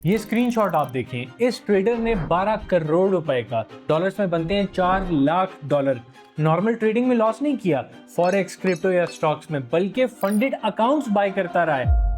ये स्क्रीनशॉट आप देखें, इस ट्रेडर ने 12 करोड़ रुपए का, डॉलर्स में बनते हैं $4 लाख, नॉर्मल ट्रेडिंग में लॉस नहीं किया फॉरेक्स, क्रिप्टो या स्टॉक्स में, बल्कि फंडेड अकाउंट्स बाय करता रहा है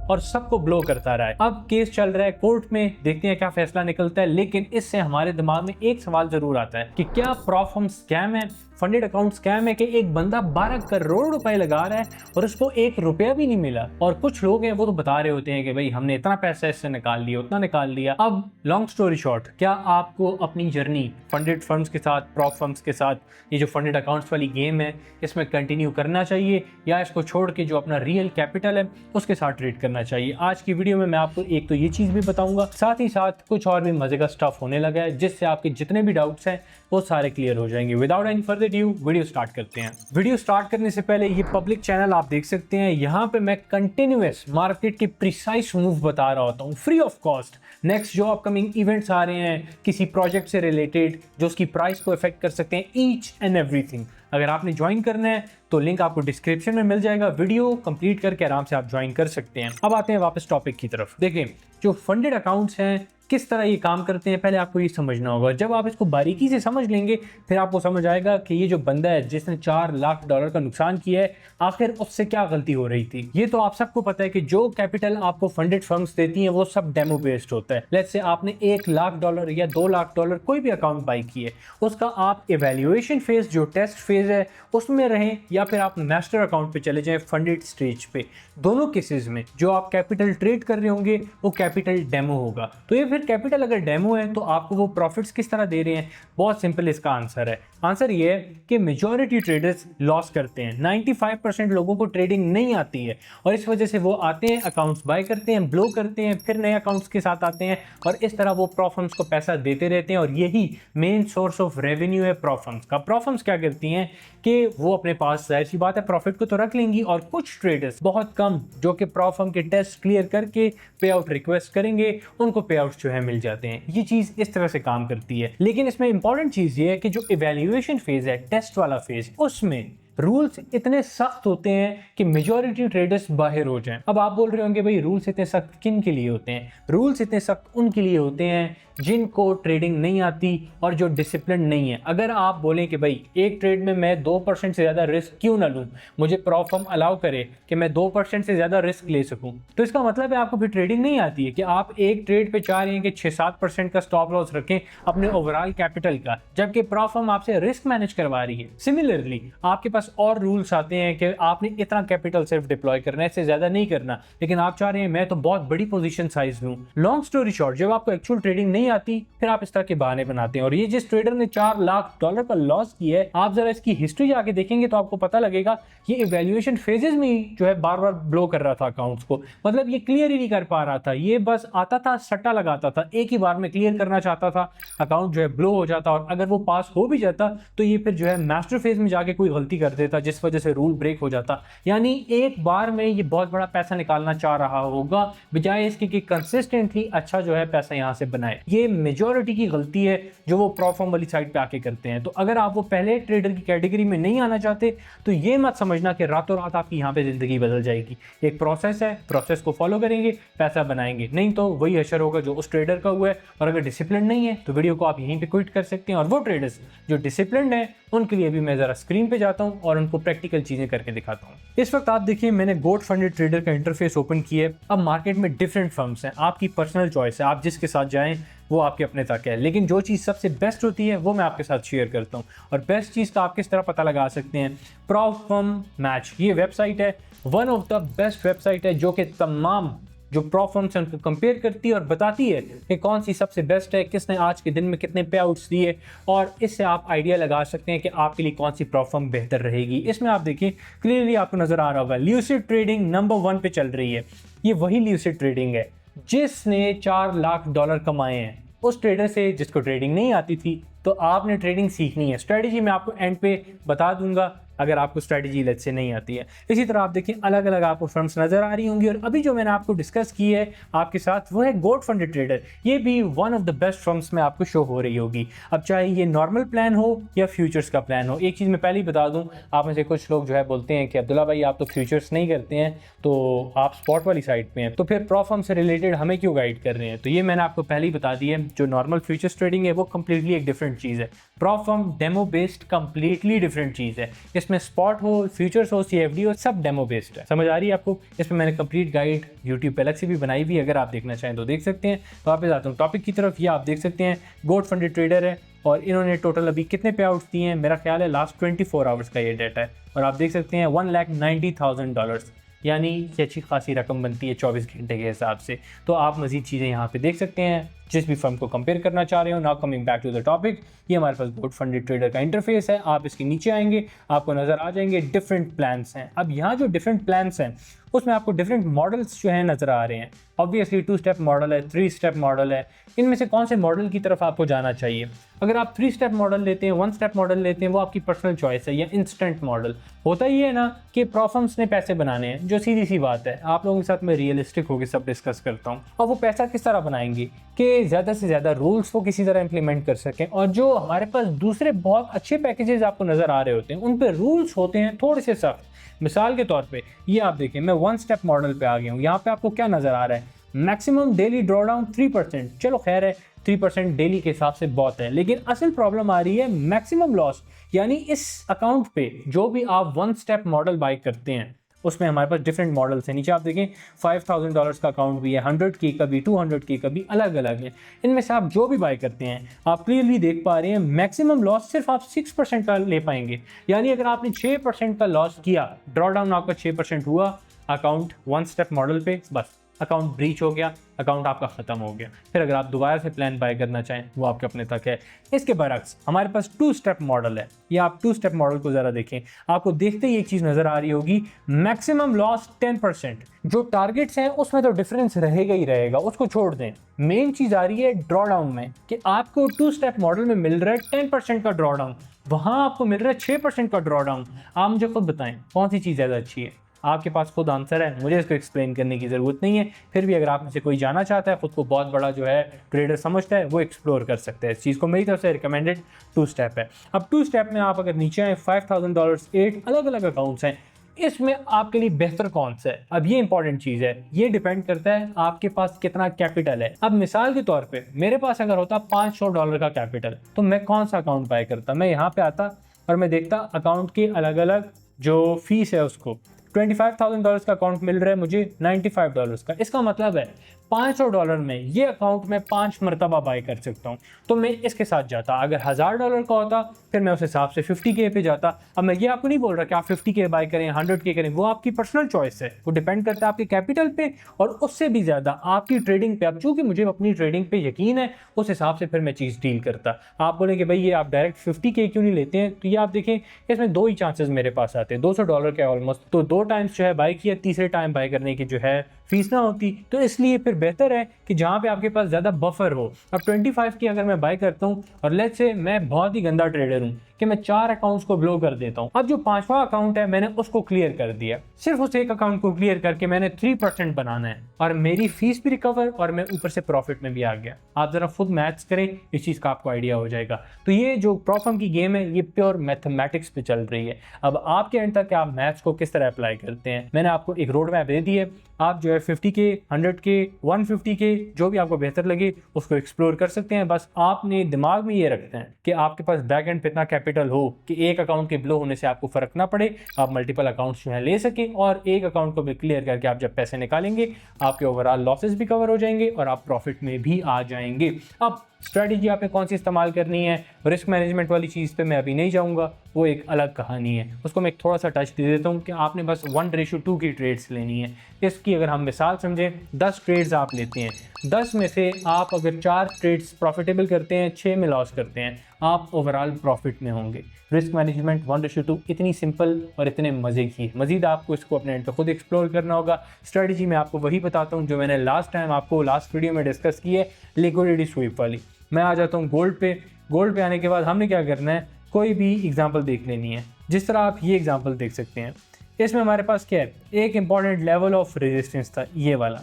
और सबको ब्लो करता रहा है। अब केस चल रहा है कोर्ट में, देखते हैं क्या फैसला निकलता है। लेकिन इससे हमारे दिमाग में एक सवाल जरूर आता है कि क्या प्रॉफर्म स्कैम है, फंडेड अकाउंट स्कैम है कि एक बंदा 12 करोड़ रुपए लगा रहा है और उसको ₹1 भी नहीं मिला। और कुछ लोग हैं वो तो बता रहे होते हैं कि भाई हमने इतना पैसा इससे निकाल लिया, उतना निकाल लिया। अब लॉन्ग स्टोरी शॉर्ट, क्या आपको अपनी जर्नी फंडेड फंड्स के साथ, प्रॉप फंड्स के साथ, ये जो फंडेड अकाउंट्स वाली गेम है, इसमें कंटिन्यू करना चाहिए या इसको छोड़ के जो अपना रियल कैपिटल है उसके साथ ट्रेड करना चाहिए? आज की वीडियो में मैं आपको एक तो ये चीज भी बताऊंगा, साथ ही साथ कुछ और भी मजे का स्टफ होने लगा है जिससे आपके जितने भी डाउट्स हैं वो सारे क्लियर हो जाएंगे। Without any further due video start करते हैं। वीडियो स्टार्ट करने से पहले ये पब्लिक चैनल आप देख सकते हैं, यहाँ पे मैं कंटिन्यूअस मार्केट के प्रिसाइज मूव बता रहा होता हूँ फ्री ऑफ कॉस्ट। नेक्स्ट जो अपकमिंग इवेंट्स आ रहे हैं किसी प्रोजेक्ट से रिलेटेड जो उसकी प्राइस को इफेक्ट कर सकते हैं, ईच एंड एवरीथिंग। अगर आपने ज्वाइन करना है तो लिंक आपको डिस्क्रिप्शन में मिल जाएगा, वीडियो कंप्लीट करके आराम से आप ज्वाइन कर सकते हैं। अब आते हैं वापस टॉपिक की तरफ। देखिए जो फंडेड अकाउंट्स हैं किस तरह ये काम करते हैं, पहले आपको ये समझना होगा। जब आप इसको बारीकी से समझ लेंगे फिर आपको समझ आएगा कि ये जो बंदा है जिसने $4 लाख का नुकसान किया है, आखिर उससे क्या गलती हो रही थी। ये तो आप सबको पता है कि जो कैपिटल आपको फंडेड फर्म्स देती हैं वो सब डेमो बेस्ड होता है। लेट्स से आपने $1 लाख या $2 लाख कोई भी अकाउंट बाई किए, उसका आप इवेल्युएशन फेज जो टेस्ट फेज है उसमें रहें या फिर आप मास्टर अकाउंट पे चले जाएं फंडेड स्टेज पे। दोनों केसेस में जो आप कैपिटल ट्रेड कर रहे होंगे वो कैपिटल डेमो होगा। तो ये फिर कैपिटल अगर डेमो है तो आपको वो प्रॉफिट्स किस तरह दे रहे हैं? बहुत सिंपल इसका आंसर है। आंसर ये है कि मेजॉरिटी ट्रेडर्स लॉस करते हैं। 95% लोगों को ट्रेडिंग नहीं आती है और इस वजह से वो आते हैं, अकाउंट्स बाय करते हैं, ब्लो करते हैं, फिर नए अकाउंट्स के साथ आते हैं और इस तरह वो प्रॉफर्म्स को पैसा देते रहते हैं। और यही मेन सोर्स ऑफ रेवेन्यू है प्रॉफर्म्स का। प्रॉफर्म्स क्या करती हैं कि वो अपने पास, जाहिर सी बात है, प्रॉफिट को तो रख लेंगी और कुछ ट्रेडर्स बहुत कम जो कि प्रॉफर्म के टेस्ट क्लियर करके पे आउट रिक्वेस्ट करेंगे, उनको पे आउट जो है मिल जाते हैं। ये चीज इस तरह से काम करती है। लेकिन इसमें इंपॉर्टेंट चीज ये है कि जो इवैल्यूएशन फेज है, टेस्ट वाला फेज, उसमें रूल्स इतने सख्त होते हैं कि मेजॉरिटी ट्रेडर्स बाहर हो जाएं। अब आप बोल रहे होंगे भाई रूल्स इतने सख्त किन के लिए होते हैं? रूल्स इतने सख्त उनके लिए होते हैं जिनको ट्रेडिंग नहीं आती और जो डिसिप्लिन नहीं है। अगर आप बोलें कि भाई एक ट्रेड में मैं 2% से ज़्यादा रिस्क क्यों ना लूँ, मुझे प्रॉफर्म अलाउ करे कि मैं 2% से ज़्यादा रिस्क ले सकूँ, तो इसका मतलब है आपको फिर ट्रेडिंग नहीं आती है कि आप एक ट्रेड पे चाह रहे हैं कि 6-7% का स्टॉप लॉस रखें अपने ओवरऑल कैपिटल का, जबकि प्रॉफर्म आपसे रिस्क मैनेज करवा रही है। सिमिलरली आपके पास और रूल्स आते हैं कि आपने इतना कैपिटल सिर्फ डिप्लॉय करना है, इससे ज़्यादा नहीं करना, लेकिन आप चाह रहे हैं मैं तो बहुत बड़ी पोजीशन साइज लूँ। लॉन्ग स्टोरी शॉर्ट, जब आपको एक्चुअल ट्रेडिंग नहीं आती फिर आप इस तरह के बहाने बनाते हैं। और ये जिस ट्रेडर ने $4 लाख का लॉस किया है, आप जरा इसकी हिस्ट्री जाके देखेंगे तो आपको पता लगेगा ये इवैल्यूएशन फेजेस में जो है बार बार ब्लो कर रहा था अकाउंट्स को। मतलब ये क्लियर ही नहीं कर पा रहा था, ये बस आता था, सट्टा लगाता था, एक ही बार में क्लियर करना चाहता था, अकाउंट जो है ब्लो हो जाता और अगर वो पास हो भी जाता तो ये फिर जो है मास्टर फेज में जाके कोई गलती कर देता जिस वजह से रूल ब्रेक हो जाता। यानी एक बार में ये बहुत बड़ा पैसा निकालना चाह रहा होगा बजाय इसके कि कंसिस्टेंटली अच्छा जो है पैसा यहाँ से बनाए। ये मेजॉरिटी की गलती है जो वो प्रॉफर्म वाली साइड पे आके करते हैं। तो अगर आप वो पहले ट्रेडर की कैटेगरी में नहीं आना चाहते तो ये मत समझना कि रातों रात आपकी यहाँ पे जिंदगी बदल जाएगी। एक प्रोसेस है, प्रोसेस को फॉलो करेंगे, पैसा बनाएंगे, नहीं तो वही हशर होगा जो उस ट्रेडर का हुआ है। और अगर डिसिप्लिन नहीं है तो वीडियो को आप यहीं पे क्विट कर सकते हैं। और वो ट्रेडर्स जो डिसिप्लिन है उनके लिए भी मैं जरा स्क्रीन पे जाता हूं और उनको प्रैक्टिकल चीजें करके दिखाता हूं। इस वक्त आप देखिए मैंने गोट फंडेड ट्रेडर का इंटरफेस ओपन किया है। अब मार्केट में डिफरेंट फर्म्स हैं, आपकी पर्सनल चॉइस है, आप जिसके साथ जाएं वो आपके अपने तक है। लेकिन जो चीज़ सबसे बेस्ट होती है वो मैं आपके साथ शेयर करता हूँ। और बेस्ट चीज़ का आप किस तरह पता लगा सकते हैं? प्रॉफर्म मैच, ये वेबसाइट है, one of the best website है जो कि तमाम जो प्रॉफर्म्स हैं उनको कंपेयर करती है और बताती है कि कौन सी सबसे बेस्ट है, किसने आज के दिन में कितने पे आउट्स दिए, और इससे आप आइडिया लगा सकते हैं कि आपके लिए कौन सी प्रॉफर्म बेहतर रहेगी। इसमें आप देखिए क्लियरली आपको नजर आ रहा होगा ल्यूसिड ट्रेडिंग नंबर 1 पे चल रही है। ये वही ल्यूसिड ट्रेडिंग है जिसने $4 लाख कमाए हैं उस ट्रेडर से जिसको ट्रेडिंग नहीं आती थी। तो आपने ट्रेडिंग सीखनी है। स्ट्रेटेजी मैं आपको एंड पे बता दूंगा अगर आपको स्ट्रैटेजी लेट्स से नहीं आती है। इसी तरह आप देखिए अलग अलग आपको फर्म्स नज़र आ रही होंगी, और अभी जो मैंने आपको डिस्कस की है आपके साथ वो है गोल्ड फंडेड ट्रेडर। ये भी one of the best firms में आपको शो हो रही होगी। अब चाहे ये नॉर्मल प्लान हो या फ्यूचर्स का प्लान हो, एक चीज़ मैं पहले ही बता दूं, आप में से कुछ लोग जो है बोलते हैं कि अब्दुल्ला भाई आप तो फ्यूचर्स नहीं करते हैं, तो आप स्पॉट वाली साइड पे हैं, तो फिर प्रॉ फर्म से रिलेटेड हमें क्यों गाइड कर रहे हैं। तो ये मैंने आपको पहले ही बता दिया है, जो नॉर्मल फ्यूचर्स ट्रेडिंग है वो कम्प्लीटली एक डिफरेंट चीज़ है। Pro firm demo based completely different चीज़ है। इसमें स्पॉट हो, फ्यूचर्स हो, CFD हो, सब डेमो बेस्ड है। समझ आ रही है आपको? इसमें मैंने कंप्लीट गाइड यूट्यूब पे अलग से भी बनाई हुई है, अगर आप देखना चाहें तो देख सकते हैं। तो वापस आता हूँ टॉपिक की तरफ। ये आप देख सकते हैं गोल्ड फंडेड ट्रेडर है, और इन्होंने टोटल अभी कितने पे आउट्स दिए हैं, मेरा ख्याल है लास्ट 24 आवर्स का ये डेटा है, और आप देख सकते हैं $1,90,000, यानी कि अच्छी खासी रकम बनती है 24 घंटे के हिसाब से। तो आप मज़ीद चीज़ें यहाँ पे देख सकते हैं जिस भी फर्म को कंपेयर करना चाह रहे हो। Now coming back to the topic, ये हमारे पास गोल्ड फंडेड ट्रेडर का इंटरफेस है। आप इसके नीचे आएंगे, आपको नज़र आ जाएंगे डिफरेंट प्लान्स हैं। अब यहाँ जो डिफरेंट प्लान्स हैं उसमें आपको डिफरेंट मॉडल्स जो हैं नज़र आ रहे हैं। ऑब्वियसली 2 स्टेप मॉडल है, 3 स्टेप मॉडल है। इनमें से कौन से मॉडल की तरफ आपको जाना चाहिए? अगर आप 3 स्टेप मॉडल लेते हैं, 1 स्टेप मॉडल लेते हैं, वो आपकी पर्सनल चॉइस है, या इंस्टेंट मॉडल। होता ही है ना कि प्रॉ फर्म्स ने पैसे बनाने हैं, जो सीधी सी बात है। आप लोगों के साथ मैं रियलिस्टिक होकर सब डिस्कस करता हूँ। और वो पैसा किस तरह बनाएंगे कि ज़्यादा से ज़्यादा रूल्स को किसी तरह इंप्लीमेंट कर सकें, और जो हमारे पास दूसरे बहुत अच्छे पैकेजेस आपको नज़र आ रहे होते हैं उन पर रूल्स होते हैं थोड़े से सख्त। मिसाल के तौर पे ये आप देखें, मैं 1 स्टेप मॉडल पे आ गया हूँ। यहाँ पे आपको क्या नज़र आ रहा है? Maximum daily drawdown 3%। चलो खैर है, 3% डेली के हिसाब से बहुत है, लेकिन असल प्रॉब्लम आ रही है मैक्सिमम लॉस। यानी इस अकाउंट पे जो भी आप 1 स्टेप मॉडल बाई करते हैं उसमें हमारे पास डिफरेंट मॉडल्स हैं। नीचे आप देखें $5,000 का अकाउंट भी है, 100K का भी, 200K का भी, अलग अलग है। इनमें से आप जो भी बाय करते हैं आप क्लियरली देख पा रहे हैं मैक्सिमम लॉस सिर्फ आप 6% का ले पाएंगे। यानी अगर आपने 6% का लॉस किया, ड्रॉडाउन आपका 6% हुआ, अकाउंट 1 स्टेप मॉडल पे, बस अकाउंट ब्रीच हो गया, अकाउंट आपका ख़त्म हो गया। फिर अगर आप दोबारा से प्लान बाय करना चाहें वो आपके अपने तक है। इसके बरक्स हमारे पास 2 स्टेप मॉडल है। ये आप 2 स्टेप मॉडल को ज़रा देखें, आपको देखते ही एक चीज़ नज़र आ रही होगी, मैक्सिमम लॉस 10%। जो टारगेट्स हैं उसमें तो डिफरेंस रहेगा ही रहेगा, उसको छोड़ दें। मेन चीज़ आ रही है ड्रॉडाउन में, कि आपको 2 स्टेप मॉडल में मिल रहा है 10% का ड्रॉडाउन, वहाँ आपको मिल रहा है 6% का ड्रॉडाउन। आप मुझे खुद बताएं कौन सी चीज़ ज़्यादा अच्छी है? आपके पास खुद आंसर है, मुझे इसको एक्सप्लेन करने की ज़रूरत नहीं है। फिर भी अगर आप में से कोई जाना चाहता है, खुद को बहुत बड़ा जो है ट्रेडर समझता है, वो एक्सप्लोर कर सकते हैं इस चीज़ को। मेरी तरफ से रिकमेंडेड 2 स्टेप है। अब 2 स्टेप में आप अगर नीचे आए, $5,000 8 अलग अलग अकाउंट्स हैं, इसमें आपके लिए बेहतर कौन सा है? अब ये इंपॉर्टेंट चीज़ है, ये डिपेंड करता है आपके पास कितना कैपिटल है। अब मिसाल के तौर पे मेरे पास अगर होता $500 का कैपिटल, तो मैं कौन सा अकाउंट बाय करता? मैं यहाँ पे आता और मैं देखता अकाउंट की अलग अलग जो फीस है उसको। $25,000 का अकाउंट मिल रहा है मुझे $95 का। इसका मतलब है $500 में ये अकाउंट में 5 मरतबा बाय कर सकता हूँ। तो मैं इसके साथ जाता। अगर $1,000 का होता फिर मैं उस हिसाब से 50K पे जाता। अब मैं ये आपको नहीं बोल रहा कि आप 50K बाय करें, 100K करें, वो आपकी पर्सनल चॉइस है, वो डिपेंड करता है आपके कैपिटल पे और उससे भी ज़्यादा आपकी ट्रेडिंग पे। अब चूँकि मुझे अपनी ट्रेडिंग पे यकीन है, उस हिसाब से फिर मैं चीज़ डील करता। आप बोलें कि भाई ये आप डायरेक्ट 50K क्यों नहीं लेते हैं, तो ये आप देखें इसमें 2 ही चांसेस मेरे पास आते हैं, $200 के ऑलमोस्ट। तो 2 टाइम्स जो है बाय किया, तीसरे टाइम बाय करने की जो है फीस ना होती। तो इसलिए फिर बेहतर है कि जहाँ पे आपके पास ज़्यादा बफर हो। अब 25 की अगर मैं बाय करता हूँ और लेट्स से मैं बहुत ही गंदा ट्रेडर हूँ कि मैं 4 अकाउंट्स को ब्लो कर देता हूँ। अब जो 5वां अकाउंट है मैंने उसको क्लियर कर दिया। सिर्फ उस एक अकाउंट को क्लियर करके मैंने 3% बनाना है और मेरी फीस भी रिकवर और मैं ऊपर से प्रॉफिट में भी आ गया। आप ज़रा खुद मैथ्स करें, इस चीज़ का आपको आइडिया हो जाएगा। तो ये जो प्रॉफर्म की गेम है ये प्योर मैथमेटिक्स पे चल रही है। अब आपके एंड तक आप मैथ्स को किस तरह अप्लाई करते हैं, मैंने आपको एक रोड मैप दे दी है। आप जो है 50K, 100K, 150K जो भी आपको बेहतर लगे उसको एक्सप्लोर कर सकते हैं। बस आपने दिमाग में ये रखना है कि आपके पास बैक एंड पे इतना कैपिटल हो कि एक अकाउंट के ब्लो होने से आपको फर्क ना पड़े, आप मल्टीपल अकाउंट्स जो है ले सकें और एक अकाउंट को भी क्लियर करके आप जब पैसे निकालेंगे आपके ओवरऑल लॉसेस भी कवर हो जाएंगे और आप प्रॉफिट में भी आ जाएंगे। अब स्ट्रैटेजी आपने कौन सी इस्तेमाल करनी है, रिस्क मैनेजमेंट वाली चीज़ पे मैं अभी नहीं जाऊंगा, वो एक अलग कहानी है, उसको मैं एक थोड़ा सा टच दे देता हूँ कि आपने बस 1:2 की ट्रेड्स लेनी है। इसकी अगर हम मिसाल समझें, 10 ट्रेड्स आप लेते हैं, 10 में से आप अगर 4 ट्रेड्स प्रॉफिटेबल करते हैं, 6 में लॉस करते हैं, आप ओवरऑल प्रॉफिट में होंगे। रिस्क मैनेजमेंट 1:2 इतनी सिंपल और इतने मज़े की है। मज़ीद आपको इसको अपने एंड पे खुद एक्सप्लोर करना होगा। स्ट्रैटेजी मैं आपको वही बताता हूँ जो मैंने लास्ट टाइम आपको लास्ट वीडियो में डिस्कस की है, लिक्विडिटी स्वीप वाली। मैं आ जाता हूँ गोल्ड पे। गोल्ड पे आने के बाद हमने क्या करना है, कोई भी एग्जांपल देख लेनी है। जिस तरह आप ये एग्जांपल देख सकते हैं, इसमें हमारे पास क्या है, एक इंपॉर्टेंट लेवल ऑफ रेजिस्टेंस था ये वाला।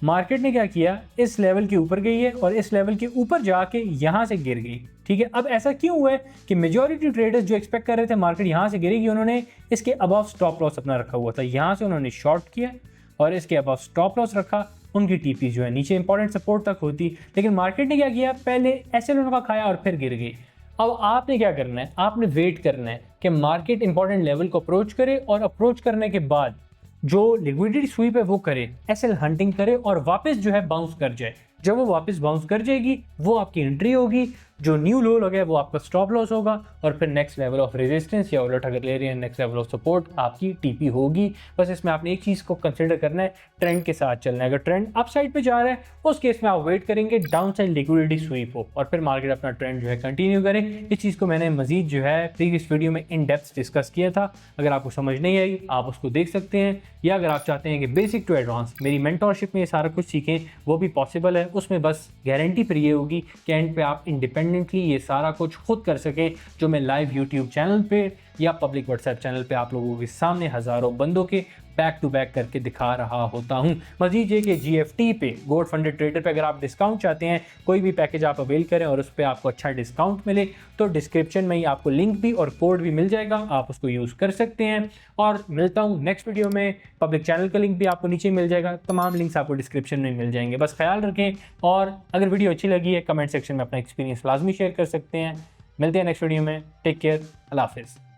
मार्केट ने क्या किया, इस लेवल के ऊपर गई है और इस लेवल के ऊपर जाके यहाँ से गिर गई। ठीक है, अब ऐसा क्यों हुआ है कि मेजॉरिटी ट्रेडर्स जो एक्सपेक्ट कर रहे थे मार्केट यहाँ से गिरेगी, उन्होंने इसके अबव स्टॉप लॉस अपना रखा हुआ था, यहाँ से उन्होंने शॉर्ट किया और इसके अबव स्टॉप लॉस रखा। उनकी टीपी जो है नीचे इंपॉर्टेंट सपोर्ट तक होती, लेकिन मार्केट ने क्या किया, पहले ऐसे उनका खाया और फिर गिर गई। अब आपने क्या करना है, आपने वेट करना है कि मार्केट इंपॉर्टेंट लेवल को अप्रोच करे और अप्रोच करने के बाद जो लिक्विडिटी स्वीप है वो करे, एसएल हंटिंग करे और वापस जो है बाउंस कर जाए। जब वो वापस बाउंस कर जाएगी वो आपकी एंट्री होगी, जो न्यू लो लगे वो आपका स्टॉप लॉस होगा और फिर नेक्स्ट लेवल ऑफ रेजिस्टेंस या उलट अगर ले रहे हैं नेक्स्ट लेवल ऑफ सपोर्ट आपकी टीपी होगी। बस इसमें आपने एक चीज़ को कंसिडर करना है, ट्रेंड के साथ चलना है। अगर ट्रेंड अप साइड पे जा रहा है उस केस में आप वेट करेंगे डाउन साइड लिक्विडिटी स्वीप हो और फिर मार्केट अपना ट्रेंड जो है कंटिन्यू करे। इस चीज़ को मैंने मजीद जो है प्रीवियस वीडियो में इन डेप्थ डिस्कस किया था, अगर आपको समझ नहीं आई आप उसको देख सकते हैं। या अगर आप चाहते हैं कि बेसिक टू एडवांस मेरी मेंटोरशिप में ये सारा कुछ सीखें, वो भी पॉसिबल है। उसमें बस गारंटी पर ये होगी कि एंड पे आप इंडिपेंडेंटली ये सारा कुछ खुद कर सकें, जो मैं लाइव यूट्यूब चैनल पे या पब्लिक व्हाट्सएप चैनल पे आप लोगों के सामने हज़ारों बंदों के बैक टू बैक करके दिखा रहा होता हूं। मजीद ये कि GFT पे, गोल्ड फंडेड ट्रेडर पे अगर आप डिस्काउंट चाहते हैं, कोई भी पैकेज आप अवेल करें और उस पर आपको अच्छा डिस्काउंट मिले, तो डिस्क्रिप्शन में ही आपको लिंक भी और कोड भी मिल जाएगा, आप उसको यूज़ कर सकते हैं। और मिलता हूँ नेक्स्ट वीडियो में, पब्लिक चैनल का लिंक भी आपको नीचे मिल जाएगा, तमाम लिंक्स आपको डिस्क्रिप्शन में मिल जाएंगे। बस ख्याल रखें और अगर वीडियो अच्छी लगी है कमेंट सेक्शन में अपना एक्सपीरियंस लाजमी शेयर कर सकते हैं। मिलते हैं नेक्स्ट वीडियो में, टेक केयर, अल्लाह हाफिज़।